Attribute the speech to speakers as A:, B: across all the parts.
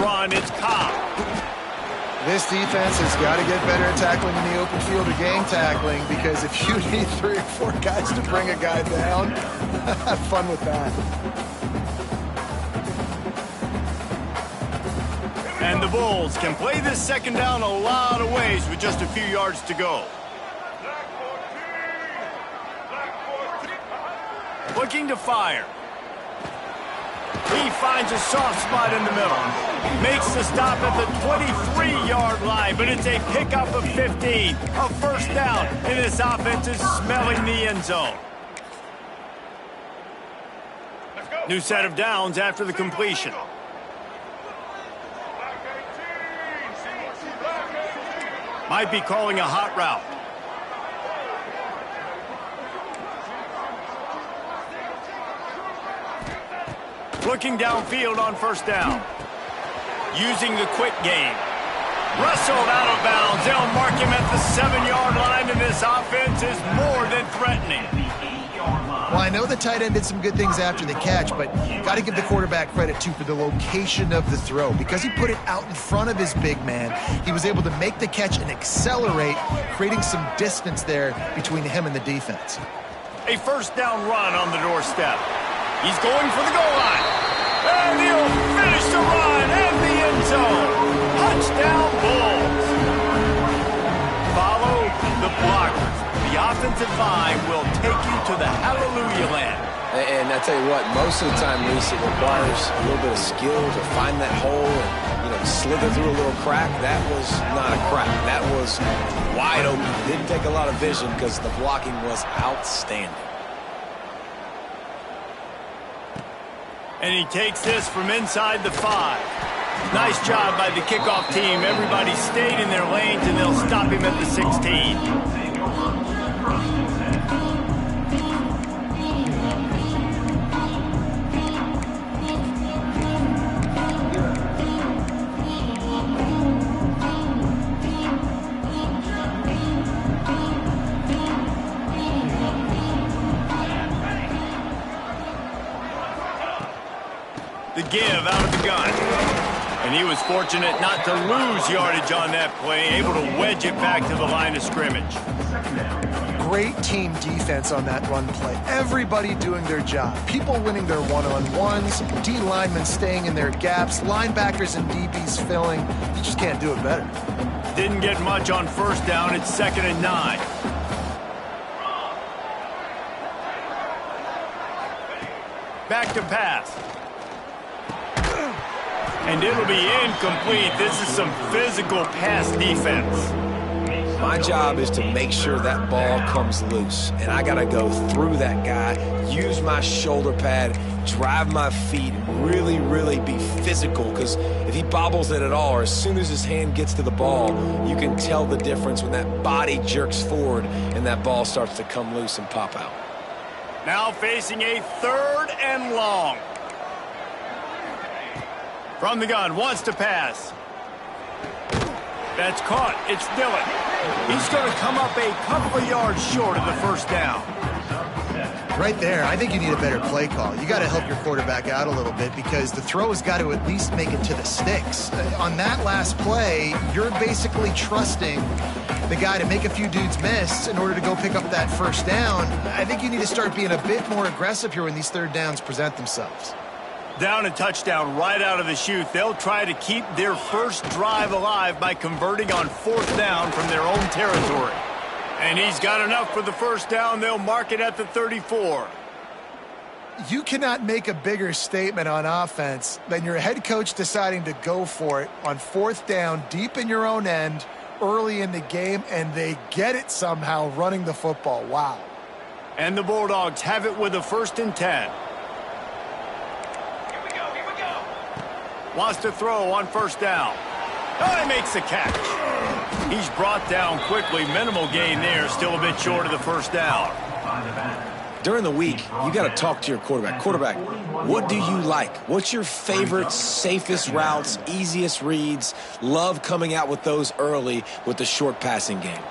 A: run. It's Cobb.
B: This defense has got to get better at tackling in the open field or gang tackling, because if you need 3 or 4 guys to bring a guy down, have fun with that.
A: And the Bulls can play this second down a lot of ways with just a few yards to go. Looking to fire. He finds a soft spot in the middle. Makes the stop at the 23-yard line, but it's a pickup of 15. A first down, and this offense is smelling the end zone. New set of downs after the completion. Might be calling a hot route. Looking downfield on first down. Using the quick game. Wrestled out of bounds. They'll mark him at the 7-yard line, and this offense is more than threatening.
B: Well, I know the tight end did some good things after the catch, but got to give the quarterback credit, too, for the location of the throw. Because he put it out in front of his big man, he was able to make the catch and accelerate, creating some distance there between him and the defense.
A: A first down run on the doorstep. He's going for the goal line. And he'll finish the run and the end zone. Touchdown, Bulls. Follow the blockers. The offensive line will take you to the hallelujah land.
C: And I tell you what, most of the time, Reese, it requires a little bit of skill to find that hole and, slither through a little crack. That was not a crack. That was wide open. Didn't take a lot of vision because the blocking was outstanding.
A: And he takes this from inside the 5. Nice job by the kickoff team. Everybody stayed in their lanes, and they'll stop him at the 16. The give out of the gun. And he was fortunate not to lose yardage on that play, able to wedge it back to the line of scrimmage.
B: Great team defense on that run play. Everybody doing their job. People winning their one-on-ones, D linemen staying in their gaps, linebackers and DBs filling. You just can't do it better.
A: Didn't get much on first down. It's 2nd and 9. Back to pass. And it'll be incomplete. This is some physical pass defense.
C: My job is to make sure that ball comes loose. And I got to go through that guy, use my shoulder pad, drive my feet, really, really be physical. Because if he bobbles it at all, or as soon as his hand gets to the ball, you can tell the difference when that body jerks forward and that ball starts to come loose and pop out.
A: Now facing a 3rd and long. From the gun, wants to pass. That's caught. It's Dillon. He's going to come up a couple of yards short of the first down.
B: Right there, I think you need a better play call. You got to help your quarterback out a little bit because the throw has got to at least make it to the sticks. On that last play, you're basically trusting the guy to make a few dudes miss in order to go pick up that first down. I think you need to start being a bit more aggressive here when these 3rd downs present themselves.
A: Down and touchdown right out of the chute. They'll try to keep their first drive alive by converting on 4th down from their own territory. And he's got enough for the first down. They'll mark it at the 34.
B: You cannot make a bigger statement on offense than your head coach deciding to go for it on 4th down, deep in your own end, early in the game, and they get it somehow running the football. Wow.
A: And the Bulldogs have it with a 1st and 10. Wants to throw on first down. Oh, he makes the catch. He's brought down quickly. Minimal gain there. Still a bit short of the first down.
C: During the week, you got to talk to your quarterback. Quarterback, what do you like? What's your favorite, safest routes, easiest reads? Love coming out with those early with the short passing game.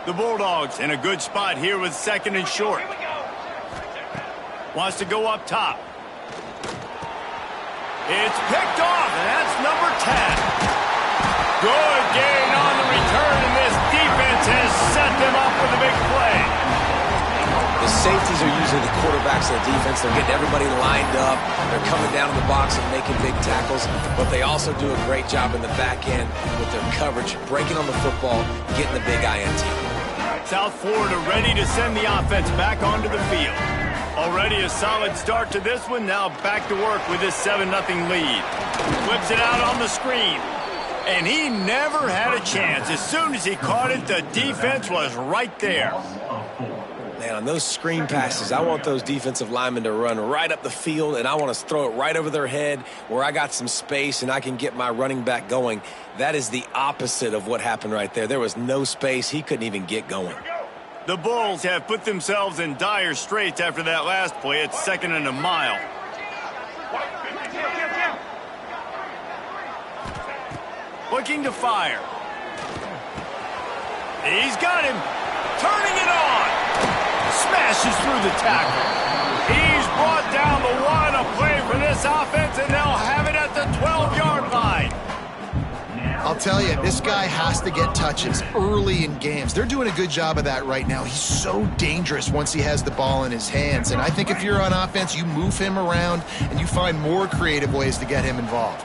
A: The Bulldogs in a good spot here with 2nd and short. Wants to go up top. It's picked off, and that's number 10. Good gain on the return, and this defense has set them up with a big play.
C: The safeties are usually the quarterbacks of the defense. They're getting everybody lined up. They're coming down to the box and making big tackles, but they also do a great job in the back end with their coverage, breaking on the football, getting the big INT.
A: South Florida ready to send the offense back onto the field. Already a solid start to this one. Now back to work with this 7-0 lead. Flips it out on the screen. And he never had a chance. As soon as he caught it, the defense was right there.
C: Man, on those screen passes, I want those defensive linemen to run right up the field, and I want to throw it right over their head where I got some space and I can get my running back going. That is the opposite of what happened right there. There was no space. He couldn't even get going.
A: The Bulls have put themselves in dire straits after that last play. It's 2nd and a mile. Looking to fire. He's got him. Turning it on. Smashes through the tackle. He's brought down the one. A play for this offense, and they'll have it at the 12-yard line.
B: I'll tell you, this guy has to get touches early in games. They're doing a good job of that right now. He's so dangerous once he has the ball in his hands. And I think if you're on offense, you move him around and you find more creative ways to get him involved.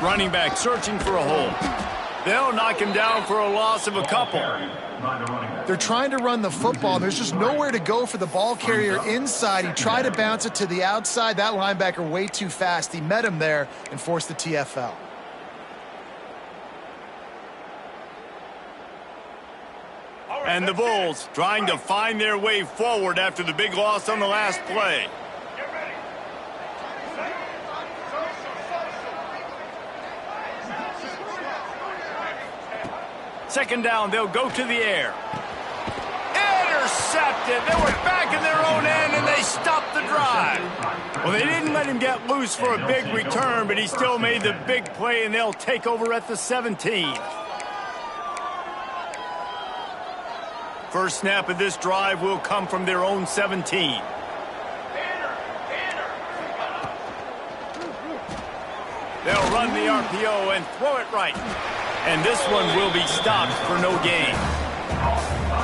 A: Running back searching for a hole. They'll knock him down for a loss of a couple.
B: They're trying to run the football. There's just nowhere to go for the ball carrier inside. He tried to bounce it to the outside. That linebacker way too fast. He met him there and forced the TFL.
A: And the Bulls trying to find their way forward after the big loss on the last play. Second down, they'll go to the air. Intercepted. They were back in their own end, and they stopped the drive. Well, they didn't let him get loose for a big return, but he still made the big play, and they'll take over at the 17. First snap of this drive will come from their own 17. They'll run the RPO and throw it right. And this one will be stopped for no gain.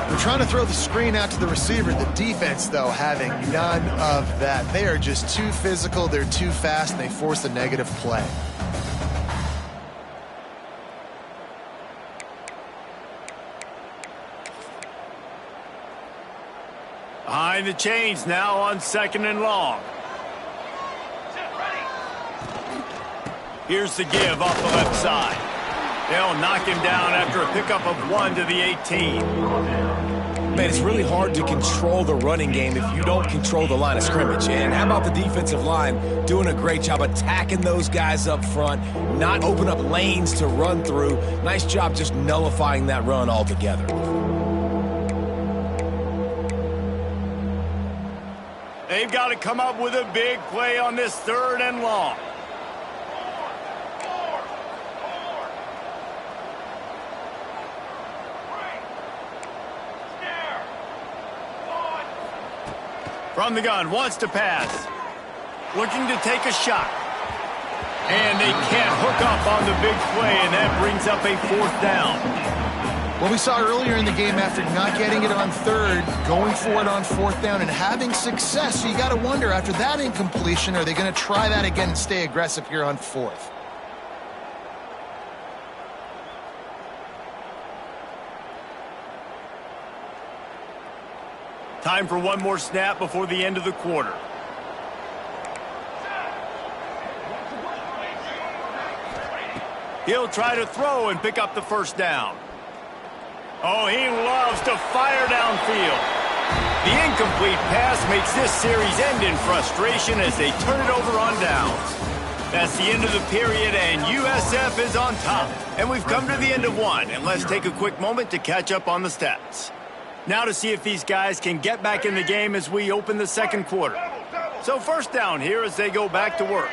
B: They're trying to throw the screen out to the receiver. The defense, though, having none of that. They are just too physical, they're too fast, and they force a negative play.
A: Behind the chains now on 2nd and long. Here's the give off the left side. They'll knock him down after a pickup of 1 to the 18.
C: Man, it's really hard to control the running game if you don't control the line of scrimmage. And how about the defensive line doing a great job attacking those guys up front, not open up lanes to run through. Nice job just nullifying that run altogether.
A: They've got to come up with a big play on this 3rd and long. From the gun, wants to pass. Looking to take a shot. And they can't hook up on the big play, and that brings up a 4th down.
B: Well, we saw earlier in the game after not getting it on 3rd, going for it on 4th down and having success. So you got to wonder, after that incompletion, are they going to try that again and stay aggressive here on 4th?
A: Time for one more snap before the end of the quarter. He'll try to throw and pick up the 1st down. Oh, he loves to fire downfield. The incomplete pass makes this series end in frustration as they turn it over on downs. That's the end of the period, and USF is on top. And we've come to the end of one, and let's take a quick moment to catch up on the stats. Now to see if these guys can get back in the game as we open the 2nd quarter. So 1st down here as they go back to work.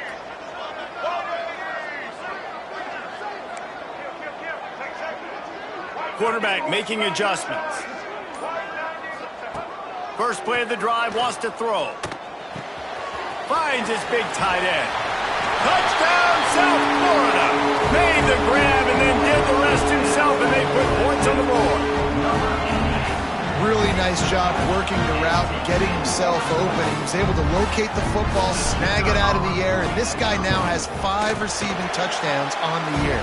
A: Quarterback making adjustments. First play of the drive, wants to throw. Finds his big tight end. Touchdown, South Florida. Made the grab and then did the rest himself, and they put points on the board.
B: Really nice job working the route and getting himself open. He was able to locate the football, snag it out of the air, and this guy now has 5 receiving touchdowns on the year.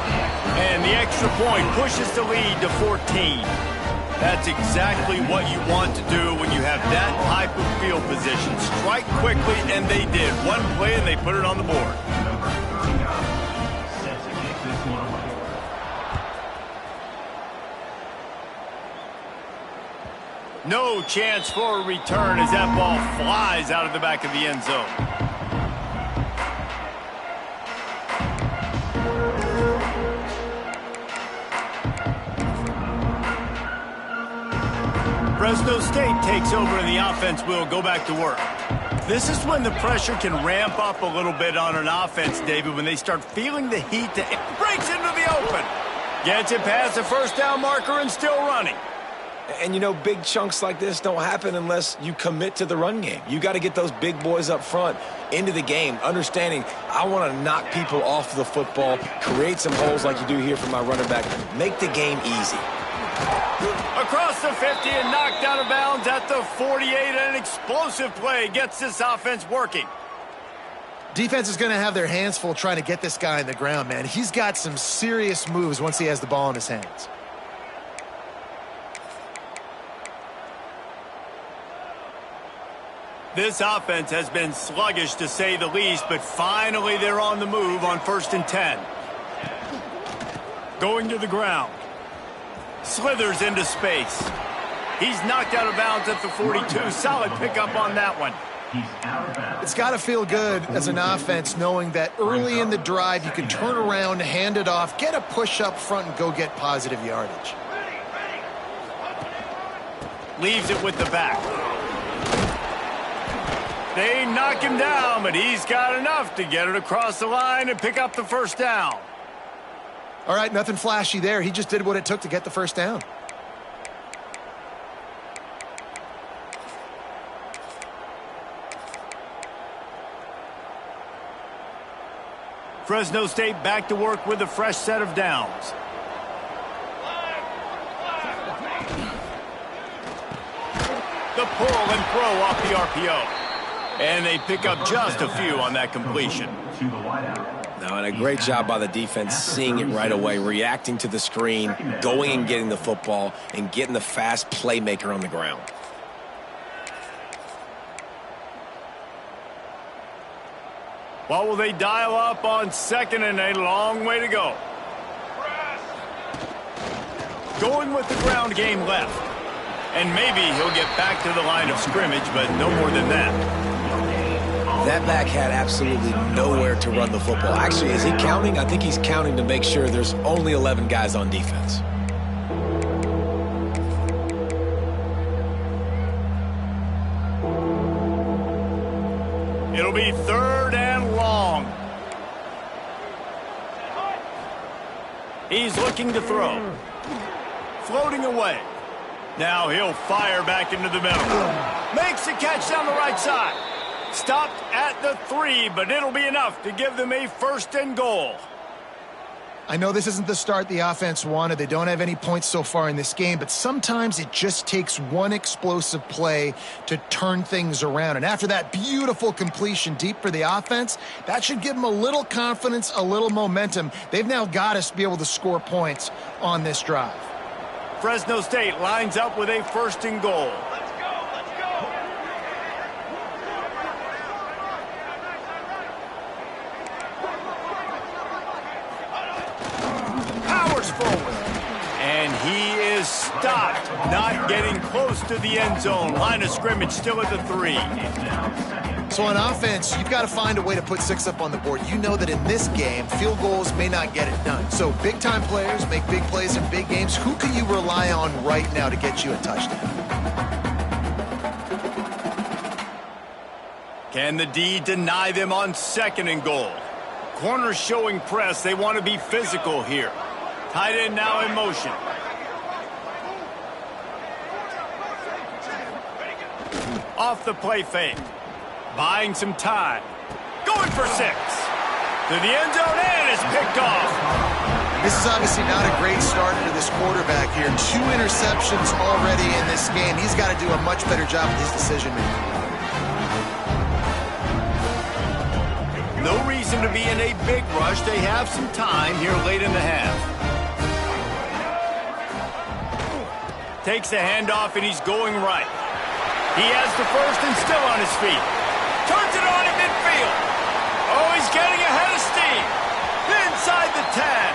A: And the extra point pushes the lead to 14. That's exactly what you want to do when you have that type of field position. Strike quickly, and they did. One play, and they put it on the board. No chance for a return as that ball flies out of the back of the end zone. Fresno State takes over and the offense will go back to work. This is when the pressure can ramp up a little bit on an offense, David, when they start feeling the heat. It breaks into the open. Gets it past the first down marker and still running.
C: And, you know, big chunks like this don't happen unless you commit to the run game. You got to get those big boys up front into the game, understanding I want to knock people off the football, create some holes like you do here for my running back, make the game easy.
A: Across the 50 and knocked out of bounds at the 48. An explosive play gets this offense working.
B: Defense is going to have their hands full trying to get this guy in the ground, man. He's got some serious moves once he has the ball in his hands.
A: This offense has been sluggish, to say the least, but finally they're on the move on 1st and 10. Going to the ground. Slithers into space. He's knocked out of bounds at the 42. Solid pickup on that one.
B: It's got to feel good as an offense knowing that early in the drive you can turn around, hand it off, get a push up front, and go get positive yardage.
A: Leaves it with the back. They knock him down, but he's got enough to get it across the line and pick up the first down.
B: All right, nothing flashy there. He just did what it took to get the first down.
A: Fresno State back to work with a fresh set of downs. The pull and throw off the RPO. And they pick up just a few on that completion.
C: Now, and a great job by the defense seeing it right away, reacting to the screen, going and getting the football, and getting the fast playmaker on the ground.
A: What will they dial up on 2nd and a long way to go? Going with the ground game left. And maybe he'll get back to the line of scrimmage, but no more than that.
C: That back had absolutely nowhere to run the football. Actually, is he counting? I think he's counting to make sure there's only 11 guys on defense.
A: It'll be 3rd and long. He's looking to throw. Floating away. Now he'll fire back into the middle. Makes the catch down the right side. Stopped at the 3, but it'll be enough to give them a 1st and goal.
B: I know this isn't the start the offense wanted. They don't have any points so far in this game, but sometimes it just takes one explosive play to turn things around. And after that beautiful completion deep for the offense, that should give them a little confidence, a little momentum. They've now got us to be able to score points on this drive.
A: Fresno State lines up with a 1st and goal. Forward. And he is stopped, not getting close to the end zone. Line of scrimmage still at the 3.
B: So on offense, you've got to find a way to put 6 up on the board. You know that in this game, field goals may not get it done. So big-time players make big plays in big games. Who can you rely on right now to get you a touchdown?
A: Can the D deny them on 2nd and goal? Corners showing press. They want to be physical here. Tight end now in motion. Off the play fake. Buying some time. Going for 6. To the end zone, and it's picked off.
B: This is obviously not a great start for this quarterback here. 2 interceptions already in this game. He's got to do a much better job with his decision-making.
A: No reason to be in a big rush. They have some time here late in the half. Takes the handoff, and he's going right. He has the first and still on his feet. Turns it on in midfield. Oh, he's getting ahead of steam. Inside the 10.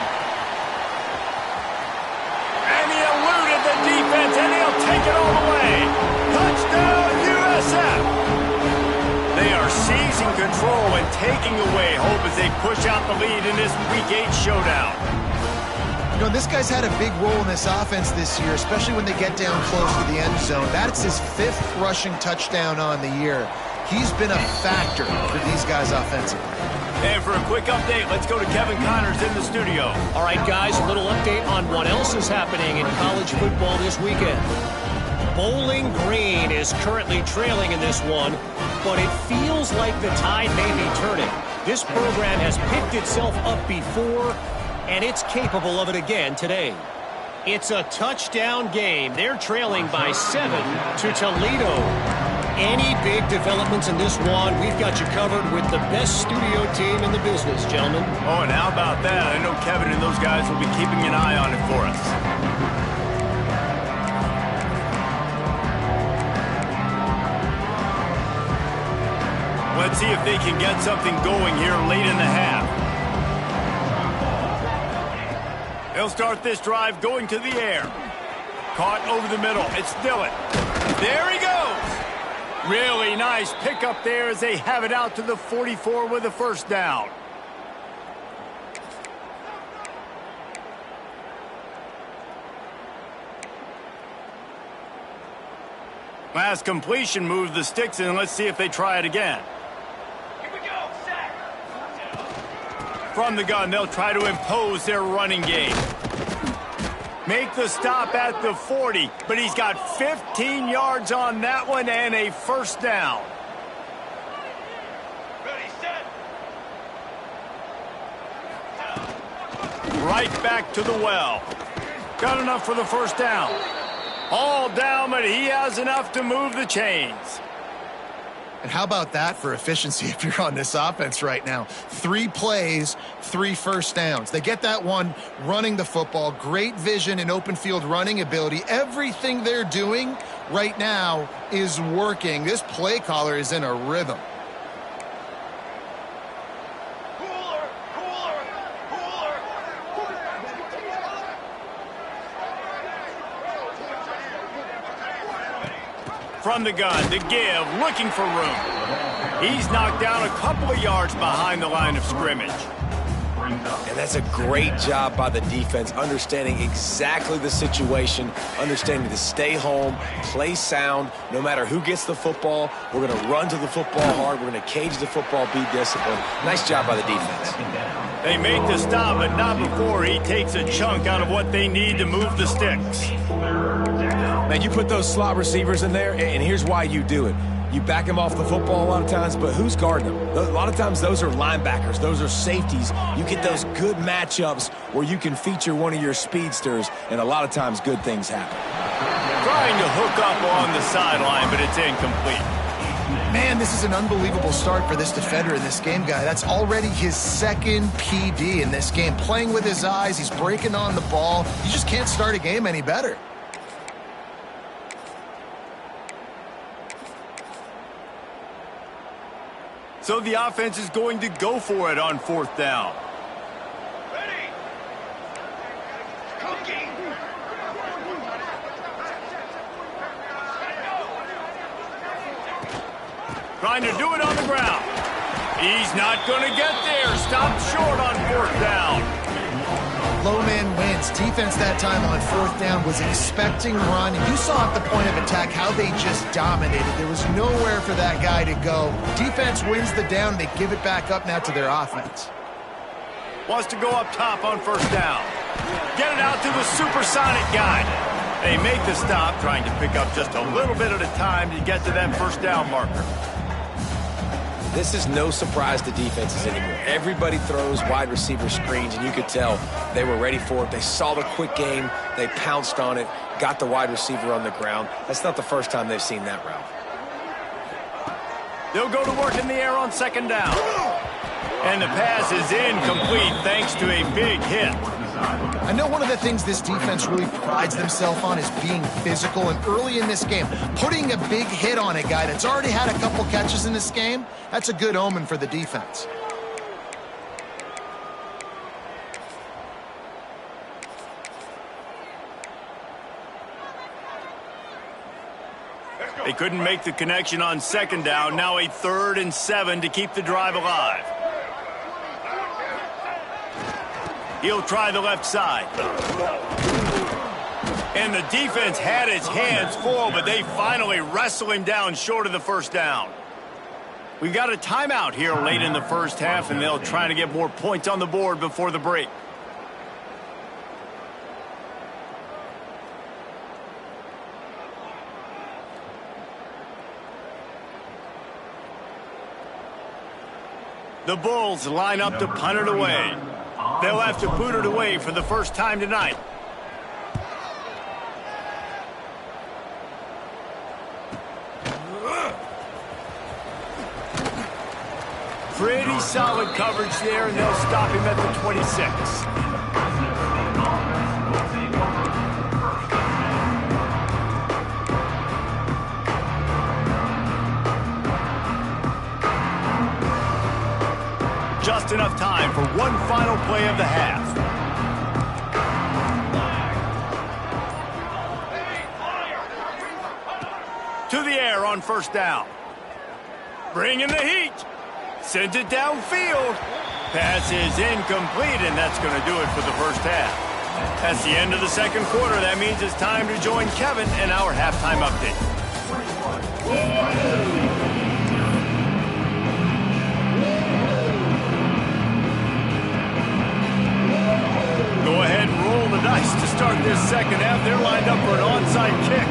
A: And he eluded the defense, and he'll take it all the way. Touchdown, USF. They are seizing control and taking away hope as they push out the lead in this Week 8 showdown.
B: You know, this guy's had a big role in this offense this year, especially when they get down close to the end zone. That's his 5th rushing touchdown on the year. He's been a factor for these guys offensively.
A: And for a quick update, let's go to Kevin Connors in the studio.
D: All right, guys, a little update on what else is happening in college football this weekend. Bowling Green is currently trailing in this one, but it feels like the tide may be turning. This program has picked itself up before, and it's capable of it again today. It's a touchdown game. They're trailing by 7 to Toledo. Any big developments in this one, we've got you covered with the best studio team in the business, gentlemen.
A: Oh, and how about that? I know Kevin and those guys will be keeping an eye on it for us. Let's see if they can get something going here late in the half. They'll start this drive going to the air. Caught over the middle. It's Dillon. There he goes. Really nice pickup there as they have it out to the 44 with a first down. Last completion moved the sticks in. Let's see if they try it again. From the gun, they'll try to impose their running game. Make the stop at the 40, but he's got 15 yards on that one and a first down.
E: Ready, set.
A: Right back to the well. Got enough for the first down. All down, but he has enough to move the chains.
B: And how about that for efficiency if you're on this offense right now? 3 plays, 3 first downs. They get that one running the football, great vision and open field running ability. Everything they're doing right now is working. This play caller is in a rhythm.
A: From the gun, to give, looking for room. He's knocked down a couple of yards behind the line of scrimmage.
C: And that's a great job by the defense, understanding exactly the situation, understanding to stay home, play sound. No matter who gets the football, we're going to run to the football hard. We're going to cage the football, be disciplined. Nice job by the defense.
A: They make the stop, but not before he takes a chunk out of what they need to move the sticks.
C: Man, you put those slot receivers in there, and here's why you do it. You back them off the football a lot of times, but who's guarding them? A lot of times those are linebackers. Those are safeties. You get those good matchups where you can feature one of your speedsters, and a lot of times good things happen.
A: Trying to hook up on the sideline, but it's incomplete.
B: Man, this is an unbelievable start for this defender in this game, guy. That's already his 2nd PD in this game. Playing with his eyes, he's breaking on the ball. You just can't start a game any better.
A: So the offense is going to go for it on 4th down.
E: Ready. Cooking.
A: Trying to do it on the ground. He's not going to get there. Stopped short on 4th down.
B: Low man wins. Defense that time on 4th down was expecting run. And you saw at the point of attack how they just dominated. There was nowhere for that guy to go. Defense wins the down. They give it back up now to their offense.
A: Wants to go up top on 1st down. Get it out to the supersonic guy. They make the stop, trying to pick up just a little bit at a time to get to that first down marker.
C: This is no surprise to defenses anymore. Everybody throws wide receiver screens, and you could tell they were ready for it. They saw the quick game. They pounced on it, got the wide receiver on the ground. That's not the first time they've seen that route.
A: They'll go to work in the air on second down. And the pass is incomplete thanks to a big hit.
B: I know one of the things this defense really prides themselves on is being physical, and early in this game, putting a big hit on a guy that's already had a couple catches in this game, that's a good omen for the defense.
A: They couldn't make the connection on second down. Now a 3rd and 7 to keep the drive alive. He'll try the left side. And the defense had its hands full, but they finally wrestle him down short of the first down. We've got a timeout here late in the first half, and they'll try to get more points on the board before the break. The Bulls line up to punt it away. They'll have to boot it away for the first time tonight. Pretty solid coverage there, and they'll stop him at the 26. Just enough time for one final play of the half. To the air on first down. Bringing the heat. Sends it downfield. Pass is incomplete, and that's going to do it for the first half. That's the end of the second quarter. That means it's time to join Kevin in our halftime update. Go ahead and roll the dice to start this second half. They're lined up for an onside kick.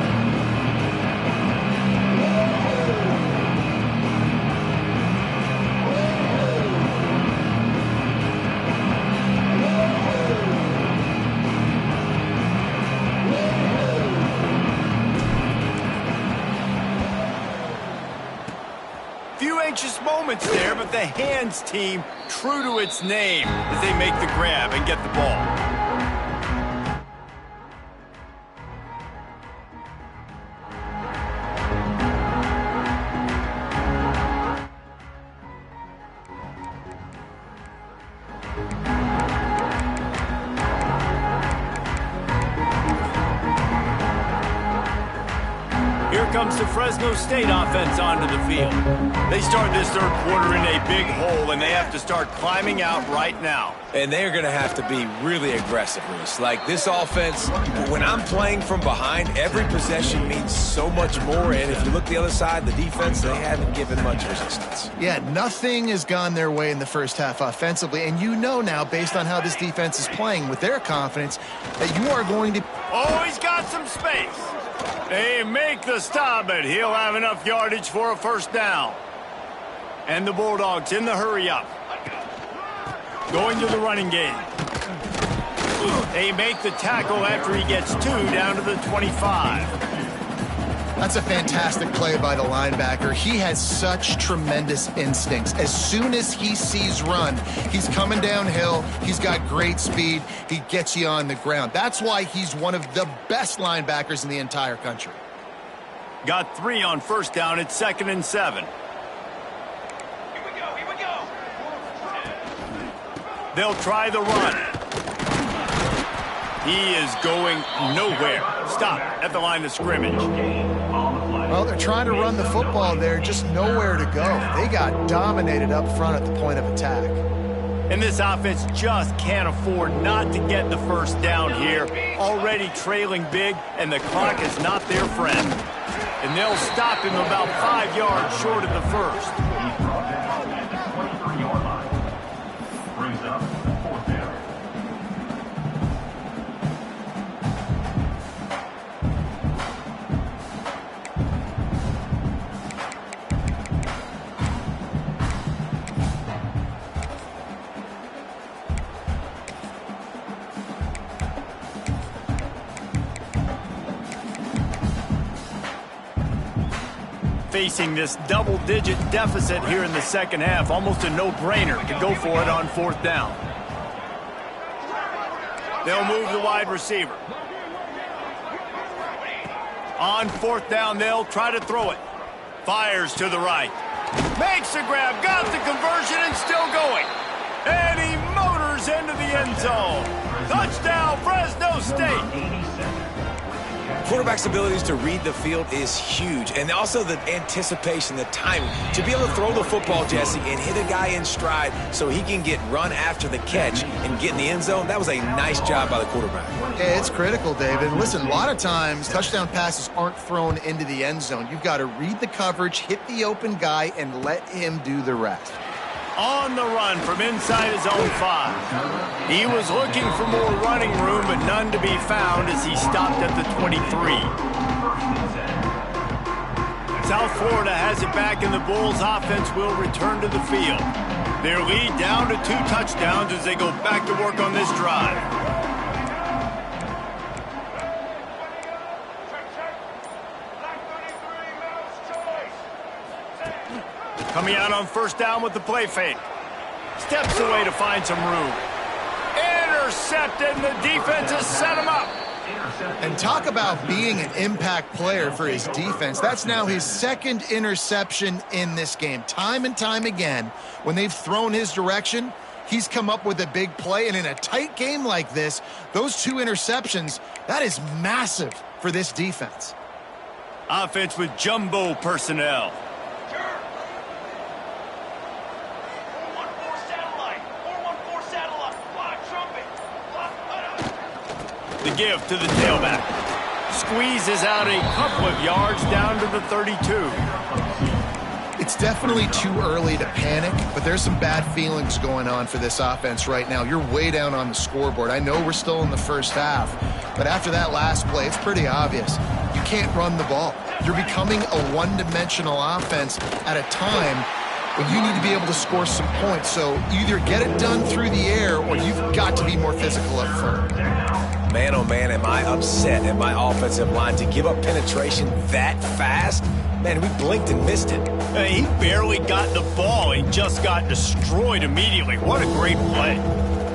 A: Few anxious moments there, but the hands team true to its name as they make the grab and get the ball. Here comes the Fresno State offense onto the field. They start this third quarter in a big hole, and they have to start climbing out right now.
C: And they're going to have to be really aggressive, Reese. Like this offense, when I'm playing from behind, every possession means so much more. And if you look the other side, the defense, they haven't given much resistance.
B: Yeah, nothing has gone their way in the first half offensively. And you know now, based on how this defense is playing with their confidence, that you are going to...
A: Oh, he's got some space. They make the stop, but he'll have enough yardage for a first down. And the Bulldogs in the hurry-up. Going to the running game. They make the tackle after he gets 2 down to the 25.
B: That's a fantastic play by the linebacker. He has such tremendous instincts. As soon as he sees run, he's coming downhill. He's got great speed. He gets you on the ground. That's why he's one of the best linebackers in the entire country.
A: Got 3 on first down. It's 2nd and 7.
E: Here we go.
A: They'll try the run. He is going nowhere. Stop at the line of scrimmage.
B: Well, they're trying to run the football there, just nowhere to go. They got dominated up front at the point of attack.
A: And this offense just can't afford not to get the first down here. Already trailing big, and the clock is not their friend. And they'll stop him about 5 yards short of the first. facing this double-digit deficit here in the second half. Almost a no-brainer to go for it on 4th down. They'll move the wide receiver. On 4th down, they'll try to throw it. Fires to the right. Makes the grab, got the conversion, and still going. And he motors into the end zone. Touchdown, Fresno State.
C: Quarterback's abilities to read the field is huge, and also the anticipation, the timing. To be able to throw the football, Jesse, and hit a guy in stride so he can get run after the catch and get in the end zone, that was a nice job by the quarterback.
B: Yeah, it's critical, David. Listen, a lot of times touchdown passes aren't thrown into the end zone. You've got to read the coverage, hit the open guy, and let him do the rest.
A: On the run from inside his own 5. He was looking for more running room, but none to be found as he stopped at the 23. South Florida has it back, and the Bulls offense will return to the field. Their lead down to 2 touchdowns as they go back to work on this drive. Coming out on 1st down with the play fake. Steps away to find some room. Intercepted, and the defense has set him up.
B: And talk about being an impact player for his defense. That's now his 2nd interception in this game. Time and time again, when they've thrown his direction, he's come up with a big play. And in a tight game like this, those 2 interceptions, that is massive for this defense.
A: Offense with jumbo personnel. The give to the tailback. Squeezes out a couple of yards down to the 32.
B: It's definitely too early to panic, but there's some bad feelings going on for this offense right now. You're way down on the scoreboard. I know we're still in the first half, but after that last play, it's pretty obvious. You can't run the ball. You're becoming a one-dimensional offense at a time when you need to be able to score some points. So either get it done through the air or you've got to be more physical up front.
C: Man, oh man, am I upset at my offensive line to give up penetration that fast? Man, we blinked and missed it.
A: He barely got the ball. He just got destroyed immediately. What a great play.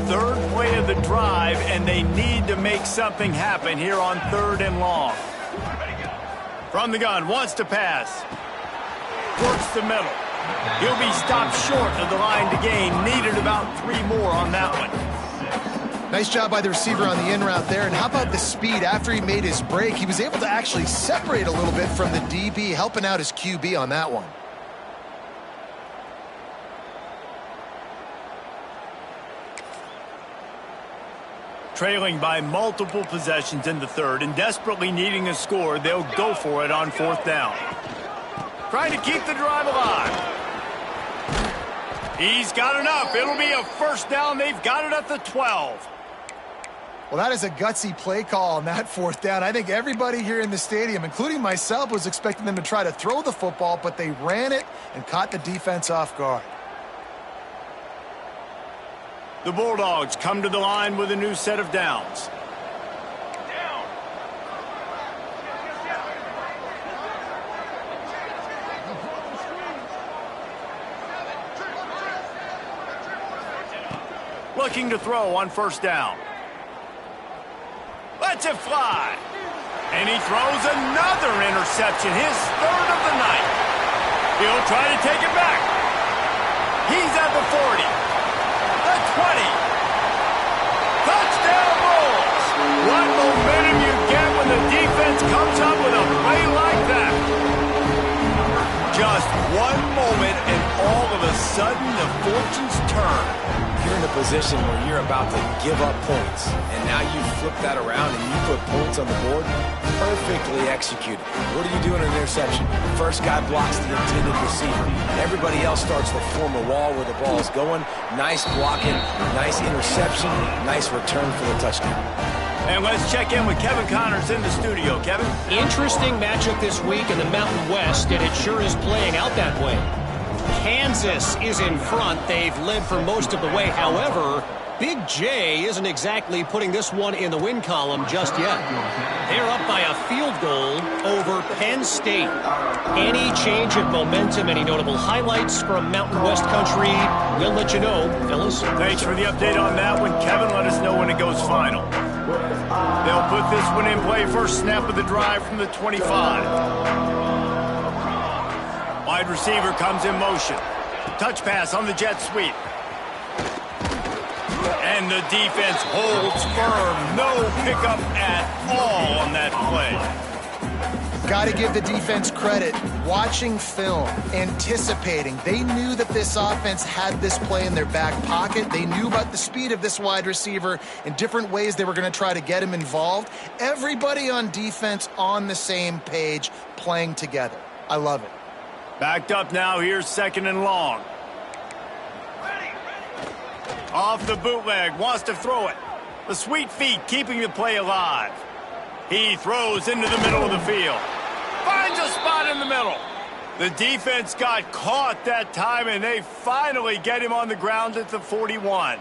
A: 3rd play of the drive, and they need to make something happen here on 3rd and long. From the gun, wants to pass. Works the middle. He'll be stopped short of the line to gain. Needed about 3 more on that one.
B: Nice job by the receiver on the in route there. And how about the speed? After he made his break, he was able to actually separate a little bit from the DB, helping out his QB on that one.
A: Trailing by multiple possessions in the 3rd and desperately needing a score, they'll go for it on 4th down. Trying to keep the drive alive. He's got enough. It'll be a 1st down. They've got it at the 12.
B: Well, that is a gutsy play call on that 4th down. I think everybody here in the stadium, including myself, was expecting them to try to throw the football, but they ran it and caught the defense off guard.
A: The Bulldogs come to the line with a new set of downs. Looking to throw on 1st down. Lets it fly. And he throws another interception, his 3rd of the night. He'll try to take it back. He's at the 40. The 20. Touchdown Bulls. What momentum you get when the defense comes up with a play like that. Just one moment and all of a sudden the fortunes turn.
C: You're in a position where you're about to give up points, and now you flip that around and you put points on the board. Perfectly executed. What do you do in an interception? First guy blocks the intended receiver. Everybody else starts to form a wall where the ball is going. Nice blocking, nice interception, nice return for the touchdown.
A: And let's check in with Kevin Connors in the studio. Kevin?
D: Interesting matchup this week in the Mountain West, and it sure is playing out that way. Kansas is in front. They've led for most of the way. However, Big J isn't exactly putting this one in the win column just yet. They're up by a field goal over Penn State. Any change of momentum, any notable highlights from Mountain West Country, we'll let you know, fellas.
A: Thanks for the update on that one. Kevin, let us know when it goes final. They'll put this one in play first snap of the drive from the 25. Wide receiver comes in motion. Touch pass on the jet sweep. And the defense holds firm. No pickup at all on that play.
B: Got to give the defense credit. Watching film, anticipating. They knew that this offense had this play in their back pocket. They knew about the speed of this wide receiver and different ways they were going to try to get him involved. Everybody on defense on the same page, playing together. I love it.
A: Backed up now. Here's 2nd and long. Off the bootleg, wants to throw it. The sweet feet keeping the play alive. He throws into the middle of the field. Finds a spot in the middle. The defense got caught that time, and they finally get him on the ground at the 41.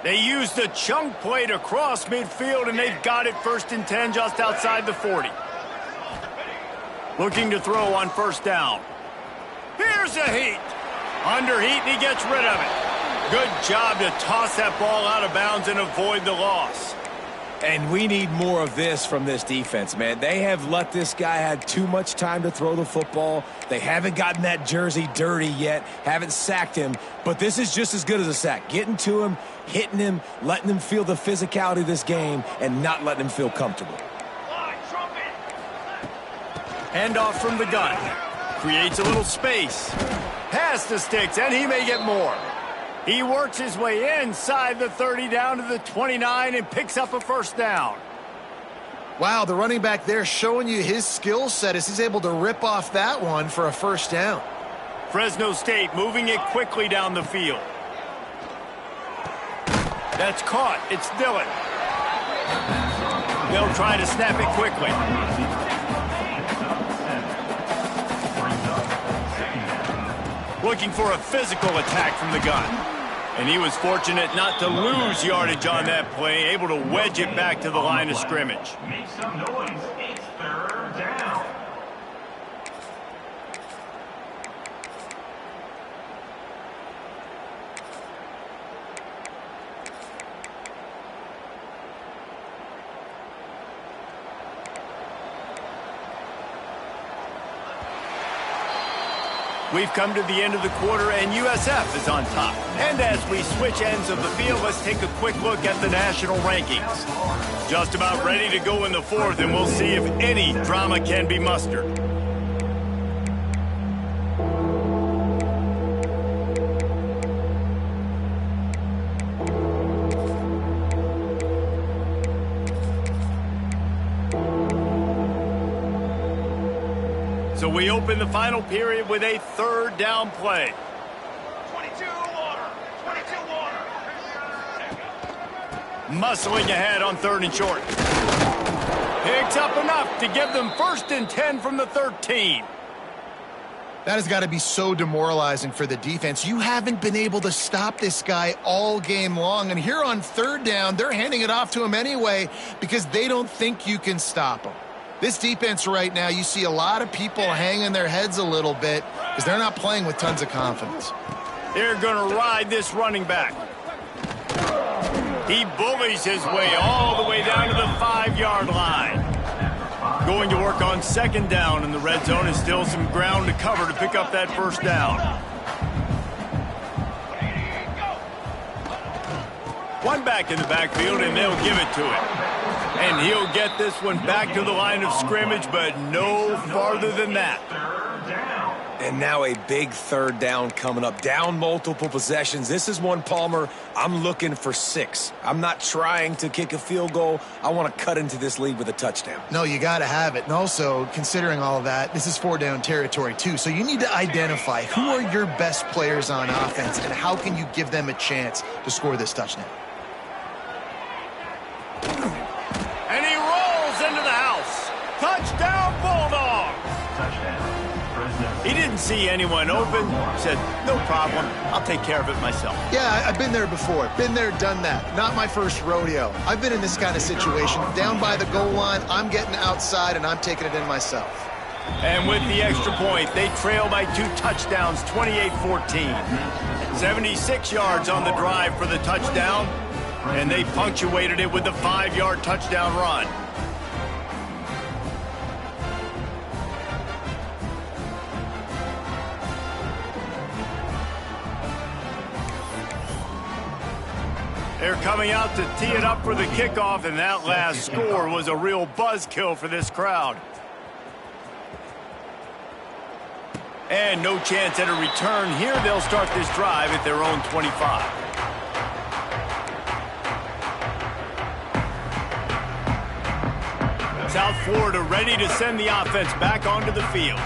A: They used a chunk play to cross midfield, and they've got it 1st and 10 just outside the 40. Looking to throw on 1st down. Here's a heat. Under heat, and he gets rid of it. Good job to toss that ball out of bounds and avoid the loss.
C: And we need more of this from this defense, man. They have let this guy have too much time to throw the football. They haven't gotten that jersey dirty yet, haven't sacked him. But this is just as good as a sack. Getting to him, hitting him, letting him feel the physicality of this game, and not letting him feel comfortable.
A: Handoff from the gun. Creates a little space. Pass to Sticks, and he may get more. He works his way inside the 30 down to the 29 and picks up a 1st down.
B: Wow, the running back there showing you his skill set as he's able to rip off that one for a 1st down.
A: Fresno State moving it quickly down the field. That's caught. It's Dillon. They'll try to snap it quickly. Looking for a physical attack from the gun. And he was fortunate not to lose yardage on that play, able to wedge it back to the line of scrimmage.
E: Make some noise. It's 3rd down.
A: We've come to the end of the quarter, and USF is on top. And as we switch ends of the field, let's take a quick look at the national rankings. Just about ready to go in the 4th, and we'll see if any drama can be mustered. So we open the final period with a 3rd down play.
E: 22 water. 22 water.
A: Muscling ahead on 3rd and short. Picks up enough to give them 1st and 10 from the 13.
B: That has got to be so demoralizing for the defense. You haven't been able to stop this guy all game long. And here on 3rd down, they're handing it off to him anyway because they don't think you can stop him. This defense right now, you see a lot of people hanging their heads a little bit because they're not playing with tons of confidence.
A: They're going to ride this running back. He bullies his way all the way down to the 5-yard line. Going to work on 2nd down in the red zone, and still some ground to cover to pick up that 1st down. One back in the backfield, and they'll give it to him. And he'll get this one back to the line of scrimmage, but no farther than that.
C: And now a big 3rd down coming up. Down multiple possessions. This is one, Palmer, I'm looking for 6. I'm not trying to kick a field goal. I want to cut into this lead with a touchdown.
B: No, you got to have it. And also, considering all of that, this is 4-down territory too. So you need to identify who are your best players on offense and how can you give them a chance to score this touchdown.
A: And he rolls into the house. Touchdown, Bulldogs.
E: Touchdown.
A: He didn't see anyone open, said, no problem, I'll take care of it myself.
B: Yeah, I've been there before. Been there, done that. Not my first rodeo. I've been in this kind of situation. Down by the goal line, I'm getting outside, and I'm taking it in myself.
A: And with the extra point, they trail by 2 touchdowns, 28-14. 76 yards on the drive for the touchdown, and they punctuated it with a 5-yard touchdown run. They're coming out to tee it up for the kickoff, and that last score was a real buzzkill for this crowd. And no chance at a return here. They'll start this drive at their own 25. South Florida ready to send the offense back onto the field.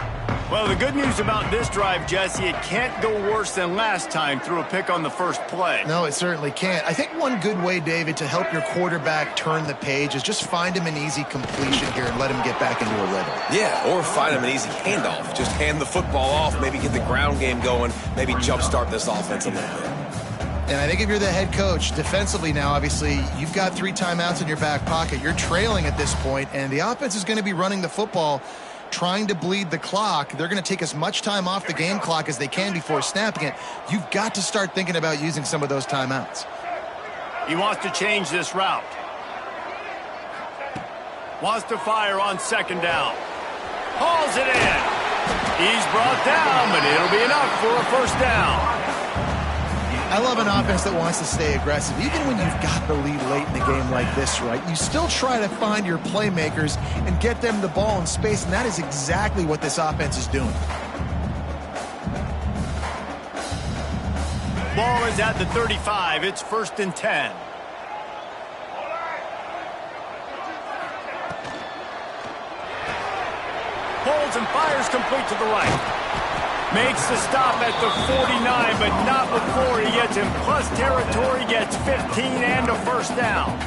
A: Well, the good news about this drive, Jesse, it can't go worse than last time through a pick on the first play.
B: No, it certainly can't. I think one good way, David, to help your quarterback turn the page is just find him an easy completion here and let him get back into a rhythm.
C: Yeah, or find him an easy handoff. Just hand the football off, maybe get the ground game going, maybe jumpstart this offense a little bit.
B: And I think if you're the head coach, defensively now, obviously, you've got 3 timeouts in your back pocket. You're trailing at this point, and the offense is going to be running the football, trying to bleed the clock. They're going to take as much time off the game clock as they can before snapping it. You've got to start thinking about using some of those timeouts.
A: He wants to change this route. Wants to fire on second down. Hauls it in. He's brought down, but it'll be enough for a first down.
B: I love an offense that wants to stay aggressive. Even when you've got the lead late in the game like this, right, you still try to find your playmakers and get them the ball in space, and that is exactly what this offense is doing.
A: Ball is at the 35. It's 1st and 10. Pulls and fires complete to the right. Makes the stop at the 49, but not before he gets in plus territory, gets 15 and a first down.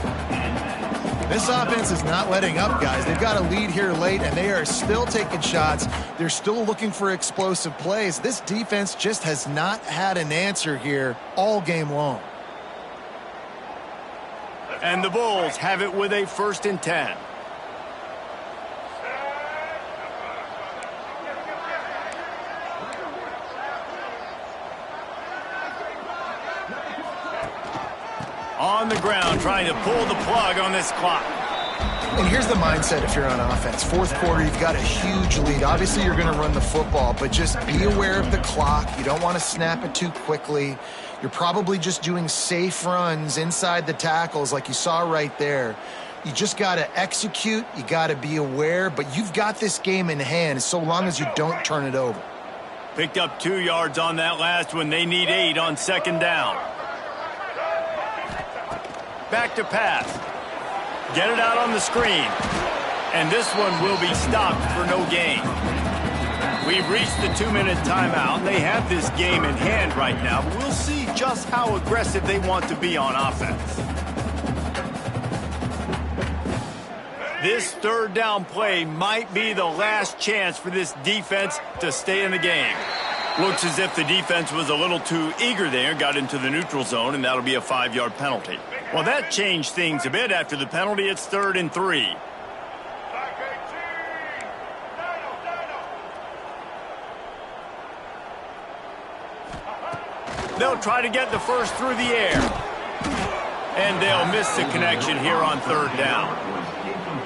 B: This offense is not letting up, guys. They've got a lead here late, and they are still taking shots. They're still looking for explosive plays. This defense just has not had an answer here all game long.
A: And the Bulls have it with a 1st and 10. On the ground, trying to pull the plug on this clock.
B: And here's the mindset if you're on offense. 4th quarter, you've got a huge lead. Obviously, you're going to run the football, but just be aware of the clock. You don't want to snap it too quickly. You're probably just doing safe runs inside the tackles like you saw right there. You just got to execute. You got to be aware, but you've got this game in hand so long as you don't turn it over.
A: Picked up 2 yards on that last one. They need 8 on second down. Back to pass. Get it out on the screen. And this one will be stopped for no gain. We've reached the 2-minute timeout. They have this game in hand right now, but we'll see just how aggressive they want to be on offense. This 3rd down play might be the last chance for this defense to stay in the game. Looks as if the defense was a little too eager there, got into the neutral zone, and that'll be a 5-yard penalty. Well, that changed things a bit. After the penalty, it's 3rd and 3. They'll try to get the first through the air. And they'll miss the connection here on 3rd down.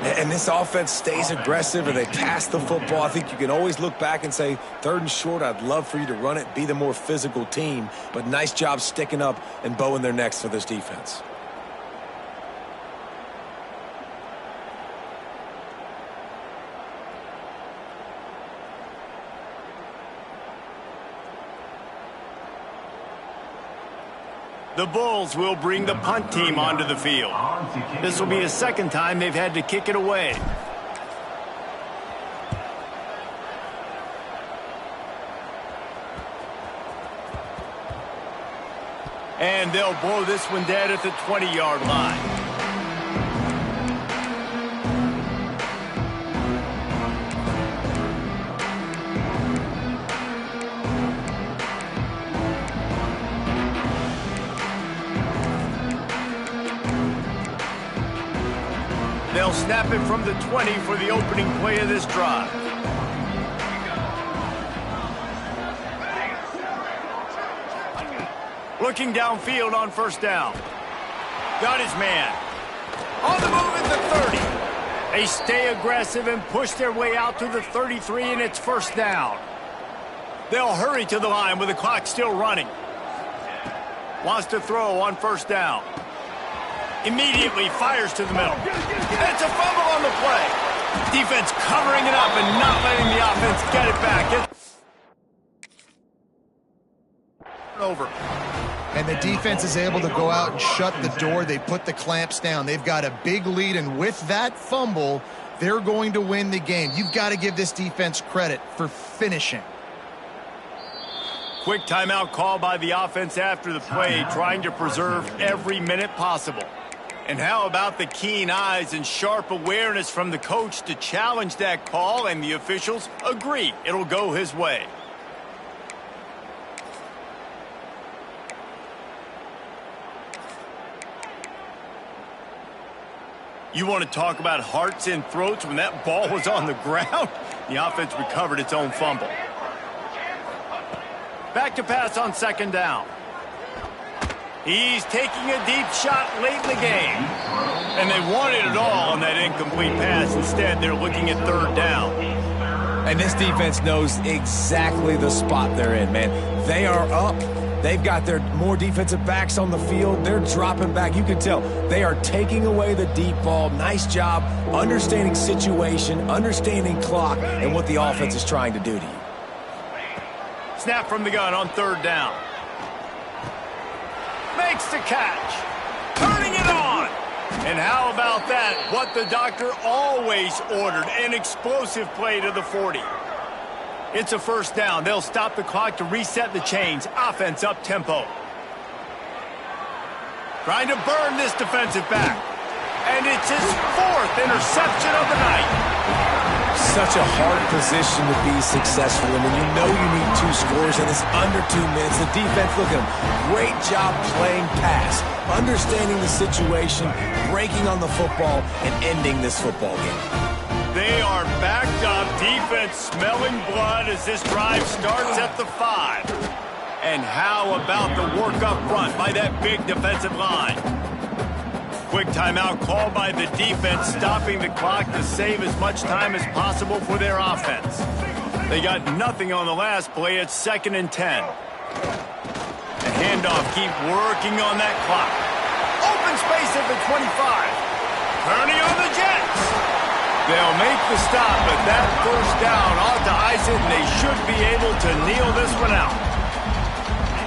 C: And this offense stays aggressive, and they pass the football. I think you can always look back and say, 3rd and short, I'd love for you to run it, be the more physical team. But nice job sticking up and bowing their necks for this defense.
A: The Bulls will bring the punt team onto the field. This will be the 2nd time they've had to kick it away. And they'll blow this one dead at the 20-yard line. They'll snap it from the 20 for the opening play of this drive. Looking downfield on first down. Got his man. On the move at the 30. They stay aggressive and push their way out to the 33, and it's first down. They'll hurry to the line with the clock still running. Wants to throw on first down. Immediately fires to the middle. It's a fumble on the play. Defense covering it up and not letting the offense get it back. It's over.
B: And the defense is able to go out and shut the door. They put the clamps down. They've got a big lead, and with that fumble, they're going to win the game. You've got to give this defense credit for finishing.
A: Quick timeout call by the offense after the play, trying to preserve every minute possible. And how about the keen eyes and sharp awareness from the coach to challenge that call, and the officials agree it'll go his way. You want to talk about hearts and throats when that ball was on the ground? The offense recovered its own fumble. Back to pass on second down. He's taking a deep shot late in the game. And they wanted it all on that incomplete pass. Instead, they're looking at third down.
C: And this defense knows exactly the spot they're in, man. They are up. They've got their more defensive backs on the field. They're dropping back. You can tell they are taking away the deep ball. Nice job understanding situation, understanding clock, and what the offense is trying to do to you.
A: Snap from the gun on third down. Makes the catch. Turning it on. And how about that? What the doctor always ordered. An explosive play to the 40. It's a first down. They'll stop the clock to reset the chains. Offense up tempo. Trying to burn this defensive back. And it's his fourth interception of the night.
C: Such a hard position to be successful in, and you know you need two scores, and it's under 2 minutes. The defense, look at them. Great job playing pass, understanding the situation, breaking on the football, and ending this football game.
A: They are backed up. Defense smelling blood as this drive starts at the 5. And how about the work up front by that big defensive line? Quick timeout called by the defense, stopping the clock to save as much time as possible for their offense. They got nothing on the last play. It's 2nd and 10. The handoff, keep working on that clock. Open space at the 25. Turning on the Jets. They'll make the stop, but that first down ought to ice it, and they should be able to kneel this one out.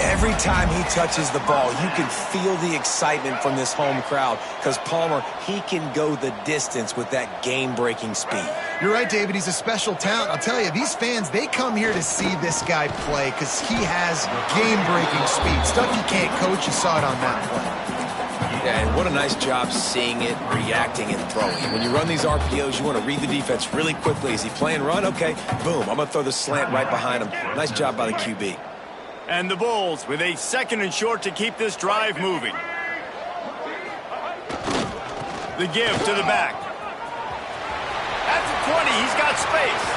C: Every time he touches the ball, you can feel the excitement from this home crowd, because Palmer, he can go the distance with that game-breaking speed.
B: You're right, David. He's a special talent. I'll tell you, these fans, they come here to see this guy play because he has game-breaking speed. Stuff you can't coach. You saw it on that play.
C: Yeah, and what a nice job seeing it, reacting, and throwing. When you run these RPOs, you want to read the defense really quickly. Is he playing run? Okay, boom. I'm going to throw the slant right behind him. Nice job by the QB.
A: And the Bulls with a 2nd and short to keep this drive moving. The give to the back. At the 20, he's got space.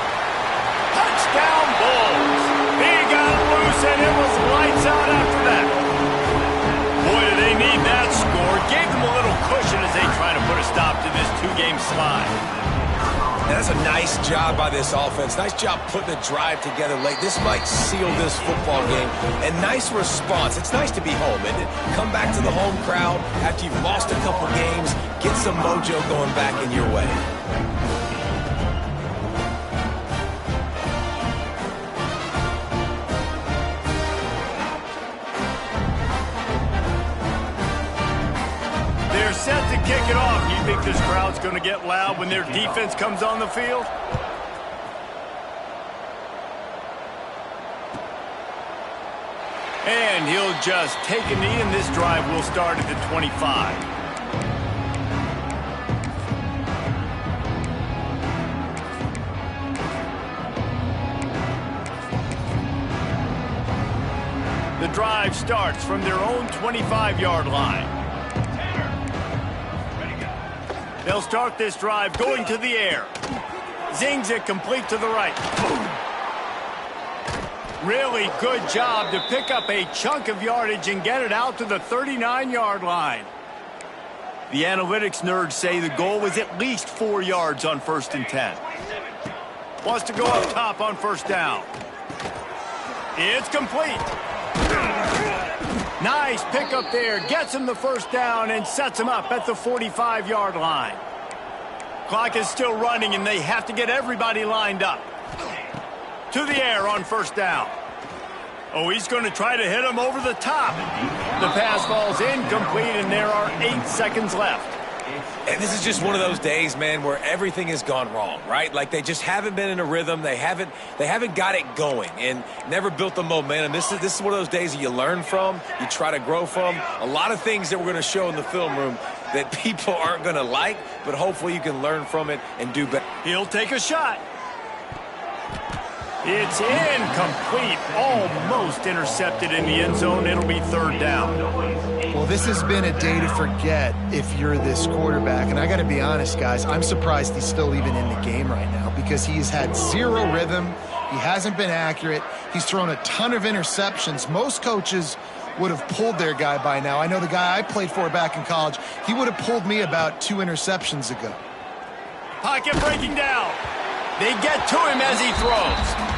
A: Touchdown, Bulls. He got loose, and it was lights out after that. Boy, do they need that score. Gave them a little cushion as they try to put a stop to this 2-game slide.
C: And that's a nice job by this offense. Nice job putting the drive together late. This might seal this football game. And nice response. It's nice to be home, isn't it? Come back to the home crowd after you've lost a couple games. Get some mojo going back in your way.
A: They're set to kick it off. You think this crowd's going to get loud when their defense comes on the field? And he'll just take a knee, and this drive will start at the 25. The drive starts from their own 25-yard line. They'll start this drive going to the air. Zings it complete to the right. Really good job to pick up a chunk of yardage and get it out to the 39-yard line. The analytics nerds say the goal was at least 4 yards on 1st and 10. Wants to go up top on 1st down. It's complete. Nice pickup there. Gets him the 1st down and sets him up at the 45-yard line. Clock is still running, and they have to get everybody lined up. To the air on 1st down. Oh, he's going to try to hit him over the top. The pass falls incomplete, and there are 8 seconds left.
C: And this is just one of those days, man, where everything has gone wrong, right? Like they just haven't been in a rhythm. They haven't got it going and never built the momentum. This is one of those days that you learn from, you try to grow from. A lot of things that we're going to show in the film room that people aren't going to like, but hopefully you can learn from it and do better.
A: He'll take a shot. It's incomplete. Almost intercepted in the end zone. It'll be 3rd down.
B: Well, this has been a day to forget if you're this quarterback. And I got to be honest, guys, I'm surprised he's still even in the game right now because he has had 0 rhythm. He hasn't been accurate. He's thrown a ton of interceptions. Most coaches would have pulled their guy by now. I know the guy I played for back in college, he would have pulled me about 2 interceptions ago.
A: Pocket breaking down. They get to him as he throws.